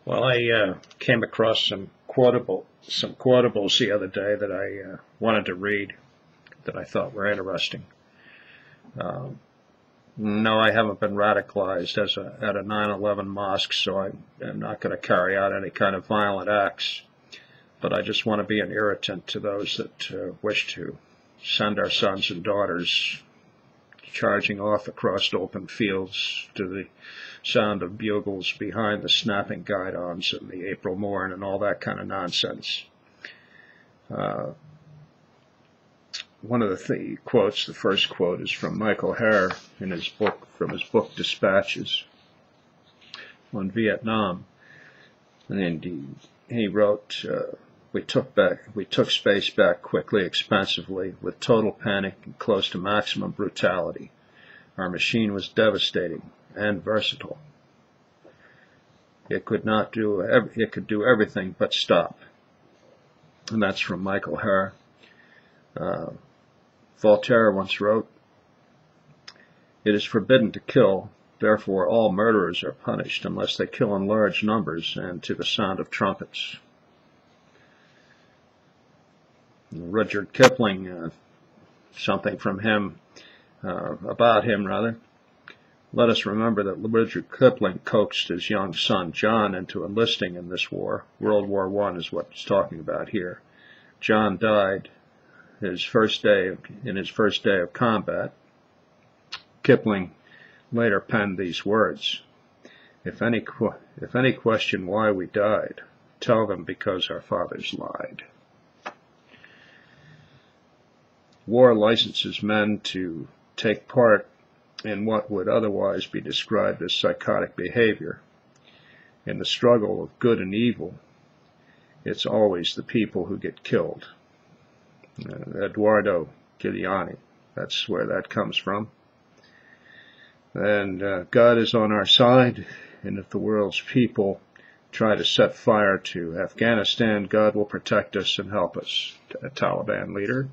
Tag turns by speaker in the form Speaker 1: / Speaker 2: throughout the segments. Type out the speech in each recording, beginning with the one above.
Speaker 1: Well, I came across some quotables the other day that I wanted to read that I thought were interesting. No, I haven't been radicalized at a 9/11 mosque, so I am not going to carry out any kind of violent acts. But I just want to be an irritant to those that wish to send our sons and daughters charging off across open fields to the sound of bugles behind the snapping guidons and the April morn and all that kind of nonsense. One of the quotes, the first quote, is from Michael Hare in his book, from his book Dispatches on Vietnam, and he wrote, "We took space back quickly, expensively, with total panic and close to maximum brutality. Our machine was devastating and versatile. It could do everything but stop." And that's from Michael Hare. Voltaire once wrote, "It is forbidden to kill, therefore all murderers are punished unless they kill in large numbers and to the sound of trumpets." Rudyard Kipling, something from him, about him rather. Let us remember that Rudyard Kipling coaxed his young son John into enlisting in this war. World War I is what he's talking about here. John died in his first day of combat. Kipling later penned these words: If any question why we died, tell them because our fathers lied." War licenses men to take part in what would otherwise be described as psychotic behavior. In the struggle of good and evil, it's always the people who get killed. Eduardo Giuliani, that's where that comes from. And God is on our side, and if the world's people try to set fire to Afghanistan, God will protect us and help us. A Taliban leader.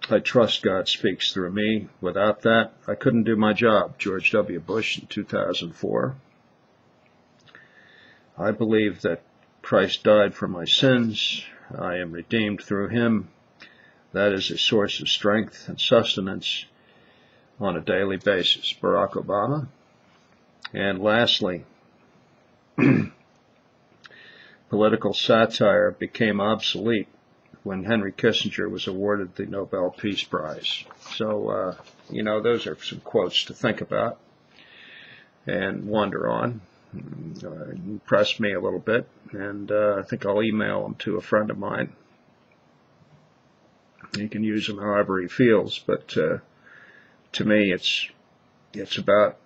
Speaker 1: I trust God speaks through me. Without that, I couldn't do my job. George W. Bush in 2004. I believe that Christ died for my sins. I am redeemed through him. That is a source of strength and sustenance on a daily basis. Barack Obama. And lastly, political satire became obsolete when Henry Kissinger was awarded the Nobel Peace Prize. So, those are some quotes to think about and wonder on. Impressed me a little bit, and I think I'll email them to a friend of mine. He can use them however he feels, but to me it's about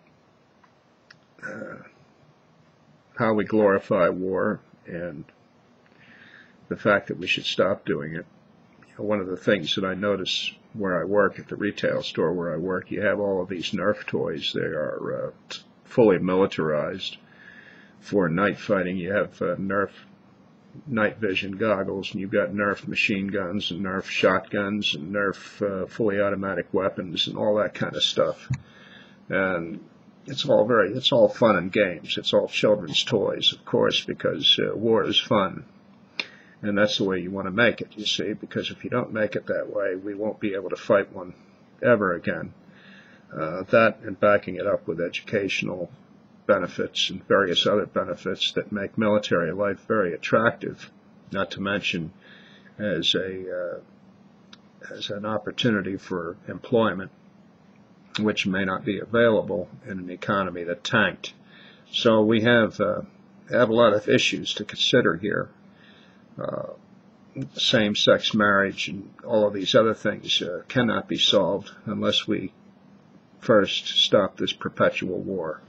Speaker 1: how we glorify war and the fact that we should stop doing it. One of the things that I notice where I work, at the retail store where I work, you have all of these Nerf toys. They are fully militarized for night fighting. You have Nerf night vision goggles, and you've got Nerf machine guns and Nerf shotguns and Nerf fully automatic weapons and all that kind of stuff. And it's all fun and games. It's all children's toys, of course, because war is fun. And that's the way you want to make it, you see, because if you don't make it that way, we won't be able to fight one ever again. That and backing it up with educational benefits and various other benefits that make military life very attractive, not to mention as an opportunity for employment, which may not be available in an economy that tanked. So we have a lot of issues to consider here. Same-sex marriage and all of these other things cannot be solved unless we first stop this perpetual war.